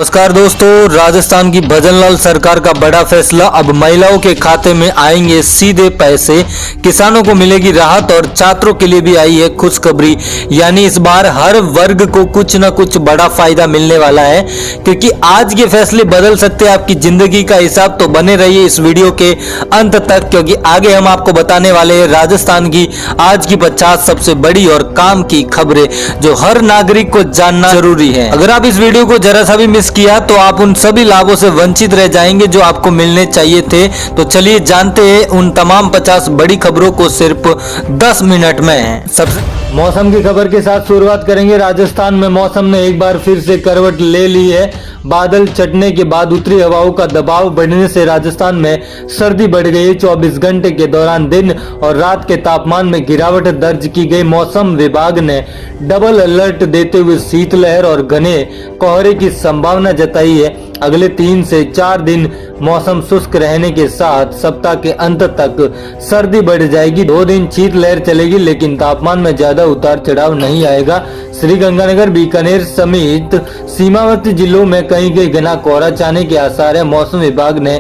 नमस्कार दोस्तों, राजस्थान की भजनलाल सरकार का बड़ा फैसला। अब महिलाओं के खाते में आएंगे सीधे पैसे, किसानों को मिलेगी राहत और छात्रों के लिए भी आई है खुशखबरी। यानी इस बार हर वर्ग को कुछ न कुछ बड़ा फायदा मिलने वाला है, क्योंकि आज के फैसले बदल सकते हैं आपकी जिंदगी का हिसाब। तो बने रहिए इस वीडियो के अंत तक, क्योंकि आगे हम आपको बताने वाले हैं राजस्थान की आज की 50 सबसे बड़ी और काम की खबरें जो हर नागरिक को जानना जरूरी है। अगर आप इस वीडियो को जरा सा भी मिस किया तो आप उन सभी लाभों से वंचित रह जाएंगे जो आपको मिलने चाहिए थे। तो चलिए जानते हैं उन तमाम 50 बड़ी खबरों को सिर्फ 10 मिनट में। सबसे मौसम की खबर के साथ शुरुआत करेंगे। राजस्थान में मौसम ने एक बार फिर से करवट ले ली है। बादल छटने के बाद उत्तरी हवाओं का दबाव बढ़ने से राजस्थान में सर्दी बढ़ गई। 24 घंटे के दौरान दिन और रात के तापमान में गिरावट दर्ज की गई। मौसम विभाग ने डबल अलर्ट देते हुए शीतलहर और घने कोहरे की संभावना जताई है। अगले 3 से 4 दिन मौसम शुष्क रहने के साथ सप्ताह के अंत तक सर्दी बढ़ जाएगी। 2 दिन शीतलहर चलेगी, लेकिन तापमान में ज्यादा उतार चढ़ाव नहीं आएगा। श्रीगंगानगर, बीकानेर समेत सीमावर्ती जिलों में कहीं घना कोहरा छाने के आसार है। मौसम विभाग ने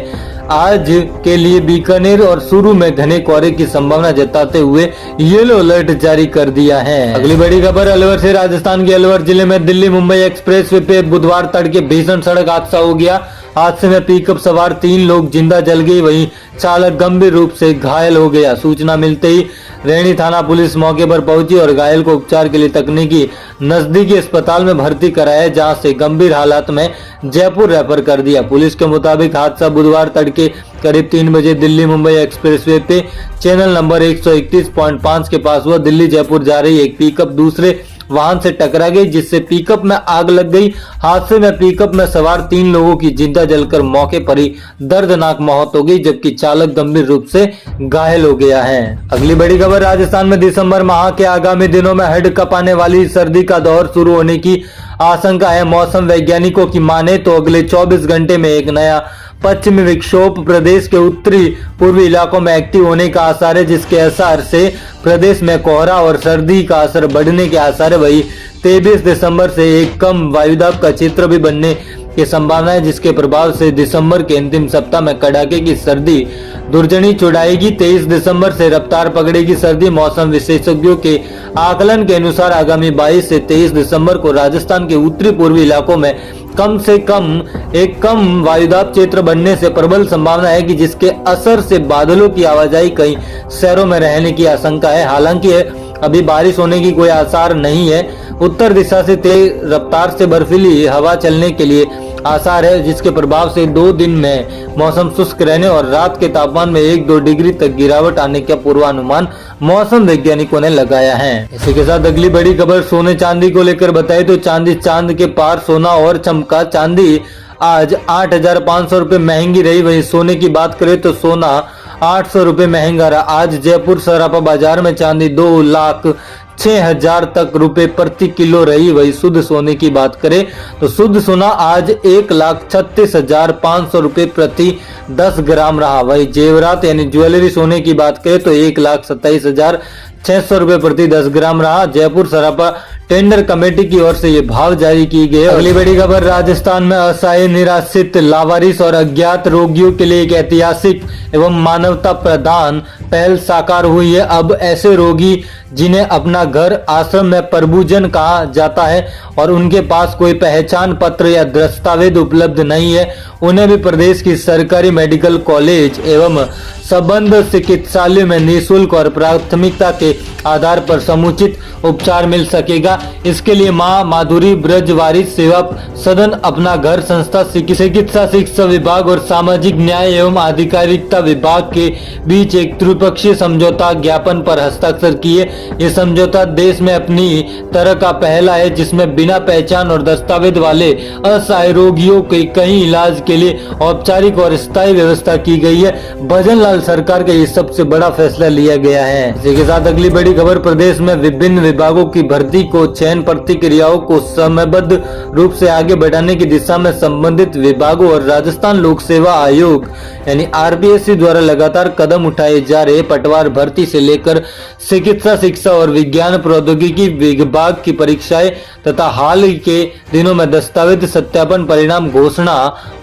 आज के लिए बीकानेर और चूरू में घने कोहरे की संभावना जताते हुए येलो अलर्ट जारी कर दिया है। अगली बड़ी खबर अलवर से। राजस्थान के अलवर जिले में दिल्ली मुंबई एक्सप्रेसवे पे बुधवार तड़के भीषण सड़क हादसा हो गया। हादसे में पिकअप सवार 3 लोग जिंदा जल गए, वहीं चालक गंभीर रूप से घायल हो गया। सूचना मिलते ही रैणी थाना पुलिस मौके पर पहुंची और घायल को उपचार के लिए तकनीकी नजदीकी अस्पताल में भर्ती कराया, जहां से गंभीर हालात में जयपुर रेफर कर दिया। पुलिस के मुताबिक हादसा बुधवार तड़के करीब 3 बजे दिल्ली मुंबई एक्सप्रेसवे पे चैनल नंबर 131.5 के पास हुआ। दिल्ली जयपुर जा रही एक पिकअप दूसरे वाहन से टकरा गई, जिससे पिकअप में आग लग गई। हादसे में पिकअप में सवार 3 लोगों की जिंदा जलकर मौके पर ही दर्दनाक मौत हो गई, जबकि चालक गंभीर रूप से घायल हो गया है। अगली बड़ी खबर राजस्थान में दिसंबर माह के आगामी दिनों में हेड कपाने वाली सर्दी का दौर शुरू होने की आशंका है। मौसम वैज्ञानिकों की माने तो अगले 24 घंटे में एक नया पश्चिमी विक्षोभ प्रदेश के उत्तरी पूर्वी इलाकों में एक्टिव होने का आसार है, जिसके असर से प्रदेश में कोहरा और सर्दी का असर बढ़ने के आसार है। वही 23 दिसंबर से एक कम वायुदाब का क्षेत्र भी बनने की संभावना है, जिसके प्रभाव से दिसंबर के अंतिम सप्ताह में कड़ाके की सर्दी दुर्जनी चुड़ाएगी। 23 दिसंबर से रफ्तार पकड़ेगी सर्दी। मौसम विशेषज्ञों के आकलन के अनुसार आगामी 22 से 23 दिसंबर को राजस्थान के उत्तरी पूर्वी इलाकों में कम से कम एक कम वायुदाब क्षेत्र बनने से प्रबल संभावना है, कि जिसके असर से बादलों की आवाजाही कई शहरों में रहने की आशंका है। हालांकि अभी बारिश होने की कोई आसार नहीं है। उत्तर दिशा से तेज रफ्तार से बर्फीली हवा चलने के लिए आसार है, जिसके प्रभाव से 2 दिन में मौसम शुष्क रहने और रात के तापमान में 1-2 डिग्री तक गिरावट आने का पूर्वानुमान मौसम वैज्ञानिकों ने लगाया है। इसी के साथ अगली बड़ी खबर सोने चांदी को लेकर बताए तो चांद के पार सोना और चमका। चांदी आज 8,500 रुपए महंगी रही। वही सोने की बात करें तो सोना 800 रुपए महंगा रहा। आज जयपुर सराफा बाजार में चांदी 2,06,000 तक रुपए प्रति किलो रही। वही शुद्ध सोने की बात करें तो शुद्ध सोना आज 1,36,500 रुपए प्रति 10 ग्राम रहा। वही जेवरात यानी ज्वेलरी सोने की बात करें तो 1,27,600 रुपए प्रति 10 ग्राम रहा। जयपुर सराफा टेंडर कमेटी की ओर से ये भाव जारी की गई। अगली बड़ी खबर राजस्थान में असहाय, निराश्रित, लावारिस और अज्ञात रोगियों के लिए एक ऐतिहासिक एवं मानवता प्रदान पहल साकार हुई है। अब ऐसे रोगी जिन्हें अपना घर आश्रम में प्रभुजन कहा जाता है और उनके पास कोई पहचान पत्र या दस्तावेज उपलब्ध नहीं है, उन्हें भी प्रदेश की सरकारी मेडिकल कॉलेज एवं संबद्ध चिकित्सालय में निःशुल्क और प्राथमिकता के आधार पर समुचित उपचार मिल सकेगा। इसके लिए मां माधुरी ब्रजवारिस सेवा सदन अपना घर संस्था चिकित्सा शिक्षा विभाग और सामाजिक न्याय एवं आधिकारिकता विभाग के बीच एक त्रिपक्षीय समझौता ज्ञापन पर हस्ताक्षर किए। ये समझौता देश में अपनी तरह का पहला है, जिसमें बिना पहचान और दस्तावेज वाले असहाय रोगियों के कहीं इलाज के लिए औपचारिक और स्थायी व्यवस्था की गई है। भजनलाल सरकार का ये सबसे बड़ा फैसला लिया गया है। इसी के साथ अगली बड़ी खबर प्रदेश में विभिन्न विभागों की भर्ती को चयन प्रक्रियाओं को समयबद्ध रूप से आगे बढ़ाने की दिशा में संबंधित विभागों और राजस्थान लोक सेवा आयोग यानी आरपीएससी द्वारा लगातार कदम उठाए जा रहे पटवार भर्ती से लेकर चिकित्सा शिक्षा और विज्ञान प्रौद्योगिकी विभाग की परीक्षाएं तथा हाल ही के दिनों में दस्तावेज सत्यापन परिणाम घोषणा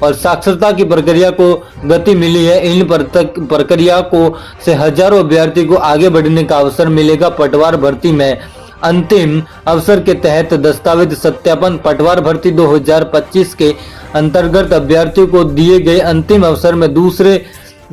और साक्षरता की प्रक्रिया को गति मिली है। इन प्रक्रिया को से हजारों अभ्यर्थी को आगे बढ़ने का अवसर मिलेगा। पटवार भर्ती में अंतिम अवसर के तहत दस्तावेज सत्यापन पटवार भर्ती 2025 के अंतर्गत अभ्यर्थियों को दिए गए अंतिम अवसर में दूसरे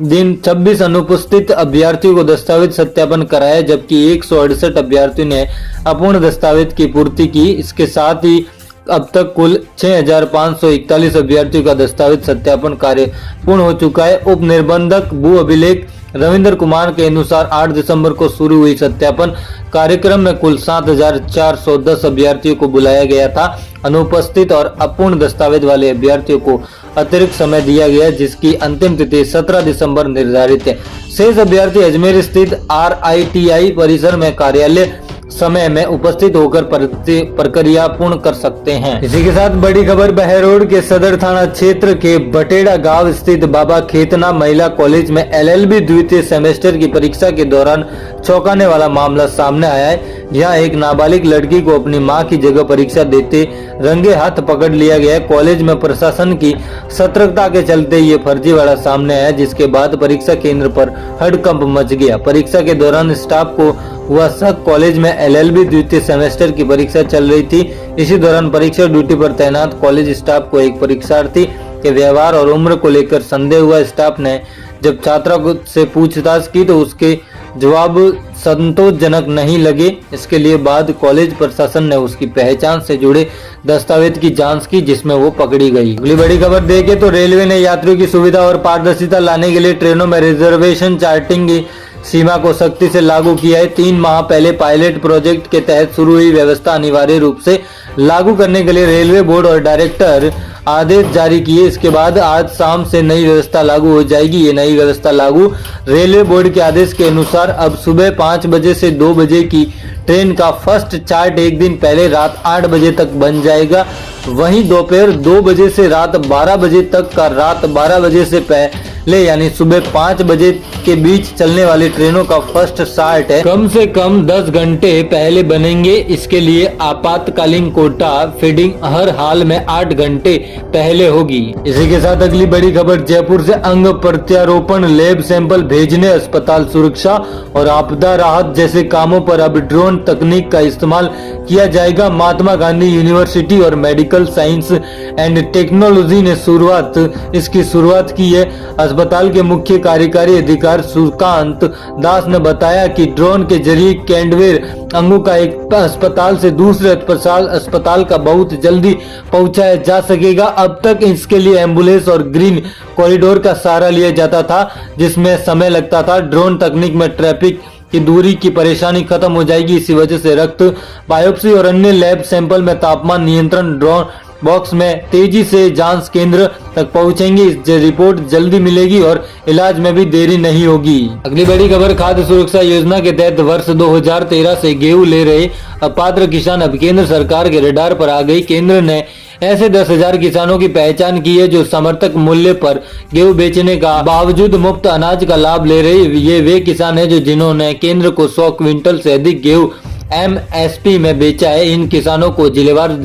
दिन 26 अनुपस्थित अभ्यर्थियों को दस्तावेज सत्यापन कराया, जबकि 168 अभ्यर्थियों ने अपूर्ण दस्तावेज की पूर्ति की। इसके साथ ही अब तक कुल 6541 अभ्यर्थियों का दस्तावेज सत्यापन कार्य पूर्ण हो चुका है। उप निबंधक भू अभिलेख रविंद्र कुमार के अनुसार 8 दिसंबर को शुरू हुई सत्यापन कार्यक्रम में कुल 7410 अभ्यर्थियों को बुलाया गया था। अनुपस्थित और अपूर्ण दस्तावेज वाले अभ्यर्थियों को अतिरिक्त समय दिया गया, जिसकी अंतिम तिथि 17 दिसंबर निर्धारित है। शेष अभ्यर्थी अजमेर स्थित RITI परिसर में कार्यालय समय में उपस्थित होकर प्रक्रिया पूर्ण कर सकते हैं। इसी के साथ बड़ी खबर बहरोड के सदर थाना क्षेत्र के बटेड़ा गांव स्थित बाबा खेतना महिला कॉलेज में LLB द्वितीय सेमेस्टर की परीक्षा के दौरान चौंकाने वाला मामला सामने आया है। यहाँ एक नाबालिग लड़की को अपनी मां की जगह परीक्षा देते रंगे हाथ पकड़ लिया गया। कॉलेज में प्रशासन की सतर्कता के चलते ये फर्जीवाड़ा सामने आया, जिसके बाद परीक्षा केंद्र पर हड़कंप मच गया। परीक्षा के दौरान स्टाफ को हुआ शक कॉलेज में LLB द्वितीय सेमेस्टर की परीक्षा चल रही थी। इसी दौरान परीक्षा ड्यूटी पर तैनात कॉलेज स्टाफ को एक परीक्षार्थी के व्यवहार और उम्र को लेकर संदेह हुआ। स्टाफ ने जब छात्रा से पूछताछ की तो उसके जवाब संतोषजनक नहीं लगे। इसके लिए बाद कॉलेज प्रशासन ने उसकी पहचान से जुड़े दस्तावेज की जांच की, जिसमें वो पकड़ी गई। अगली बड़ी खबर देखें तो रेलवे ने यात्रियों की सुविधा और पारदर्शिता लाने के लिए ट्रेनों में रिजर्वेशन चार्टिंग सीमा को सख्ती से लागू किया है। 3 माह पहले पायलट प्रोजेक्ट के तहत शुरू हुई व्यवस्था अनिवार्य रूप से लागू करने के लिए रेलवे बोर्ड और डायरेक्टर आदेश जारी किए। इसके बाद आज शाम से नई व्यवस्था लागू हो जाएगी। ये नई व्यवस्था लागू रेलवे बोर्ड के आदेश के अनुसार अब सुबह 5 बजे से 2 बजे की ट्रेन का फर्स्ट चार्ट एक दिन पहले रात 8 बजे तक बन जाएगा। वहीं दोपहर 2 बजे से रात 12 बजे तक का रात 12 बजे से पहले यानी सुबह 5 बजे के बीच चलने वाली ट्रेनों का फर्स्ट चार्ट है कम से कम 10 घंटे पहले बनेंगे। इसके लिए आपातकालीन कोटा फीडिंग हर हाल में 8 घंटे पहले होगी। इसी के साथ अगली बड़ी खबर जयपुर से अंग प्रत्यारोपण लैब सैंपल भेजने, अस्पताल सुरक्षा और आपदा राहत जैसे कामों पर अब ड्रोन तकनीक का इस्तेमाल किया जाएगा। महात्मा गांधी यूनिवर्सिटी और मेडिकल साइंस एंड टेक्नोलॉजी ने इसकी शुरुआत की है। अस्पताल के मुख्य कार्यकारी अधिकारी सूर्यकांत दास ने बताया कि ड्रोन के जरिए कैंडवेर अंगों का एक अस्पताल से दूसरे अस्पताल का बहुत जल्दी पहुंचाया जा सकेगा। अब तक इसके लिए एम्बुलेंस और ग्रीन कॉरिडोर का सहारा लिया जाता था, जिसमें समय लगता था। ड्रोन तकनीक में ट्रैफिक की दूरी की परेशानी खत्म हो जाएगी। इसी वजह से रक्त बायोप्सी और अन्य लैब सैंपल में तापमान नियंत्रण ड्रोन बॉक्स में तेजी से जांच केंद्र तक पहुंचेंगी। रिपोर्ट जल्दी मिलेगी और इलाज में भी देरी नहीं होगी। अगली बड़ी खबर खाद्य सुरक्षा योजना के तहत वर्ष 2013 से गेहूं ले रहे अपात्र किसान अब केंद्र सरकार के रडार पर आ गई। केंद्र ने ऐसे 10,000 किसानों की पहचान की है जो समर्थक मूल्य पर गेहूं बेचने का बावजूद मुफ्त अनाज का लाभ ले रहे। ये वे किसान हैं जिन्होंने केंद्र को 100 क्विंटल से अधिक गेहूं MSP में बेचा है। इन किसानों को जिलेवार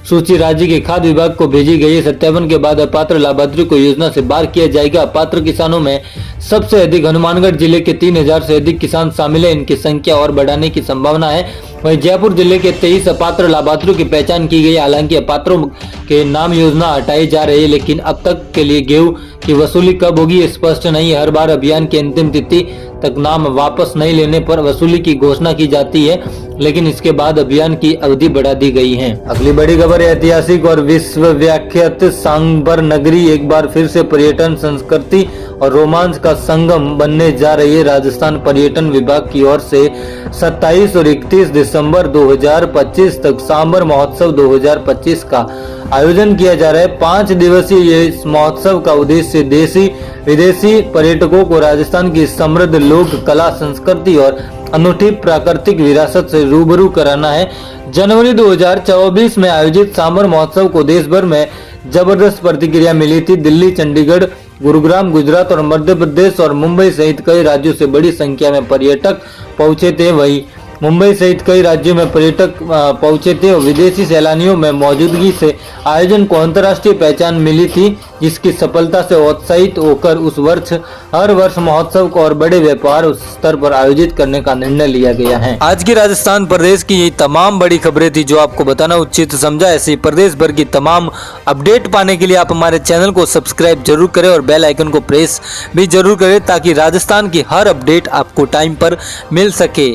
सूची राज्य के खाद्य विभाग को भेजी गई है। सत्यापन के बाद अपात्र लाभार्थी को योजना से बाहर किया जाएगा। अपात्र किसानों में सबसे अधिक हनुमानगढ़ जिले के 3000 से अधिक किसान शामिल है। इनकी संख्या और बढ़ाने की संभावना है। वहीं जयपुर जिले के 23 अपात्र लाभार्थियों की पहचान की गई। हालांकि अपात्रों के नाम योजना हटाई जा रही है, लेकिन अब तक के लिए गेहूं की वसूली कब होगी ये स्पष्ट नहीं है। हर बार अभियान की अंतिम तिथि तक नाम वापस नहीं लेने पर वसूली की घोषणा की जाती है, लेकिन इसके बाद अभियान की अवधि बढ़ा दी गई है। अगली बड़ी खबर ऐतिहासिक और विश्व विख्यात सांबर नगरी एक बार फिर से पर्यटन, संस्कृति और रोमांच का संगम बनने जा रही है। राजस्थान पर्यटन विभाग की ओर से 27 और 31 दिसंबर 2025 तक सांबर महोत्सव 2025 का आयोजन किया जा रहा है। 5 दिवसीय ये इस महोत्सव का उद्देश्य देशी विदेशी पर्यटकों को राजस्थान की समृद्ध लोक कला, संस्कृति और अनूठी प्राकृतिक विरासत से रूबरू कराना है। जनवरी 2024 में आयोजित सांबर महोत्सव को देश भर में जबरदस्त प्रतिक्रिया मिली थी। दिल्ली, चंडीगढ़, गुरुग्राम, गुजरात और मध्य प्रदेश और मुंबई सहित कई राज्यों से बड़ी संख्या में पर्यटक पहुंचे थे। वहीं मुंबई सहित कई राज्यों में पर्यटक पहुंचे थे और विदेशी सैलानियों में मौजूदगी से आयोजन को अंतर्राष्ट्रीय पहचान मिली थी, जिसकी सफलता से उत्साहित होकर उस वर्ष हर वर्ष महोत्सव को और बड़े व्यापार स्तर पर आयोजित करने का निर्णय लिया गया है। आज की राजस्थान प्रदेश की ये तमाम बड़ी खबरें थी जो आपको बताना उचित समझा। ऐसी प्रदेश भर की तमाम अपडेट पाने के लिए आप हमारे चैनल को सब्सक्राइब जरूर करें और बेल आइकन को प्रेस भी जरूर करें ताकि राजस्थान की हर अपडेट आपको टाइम पर मिल सके।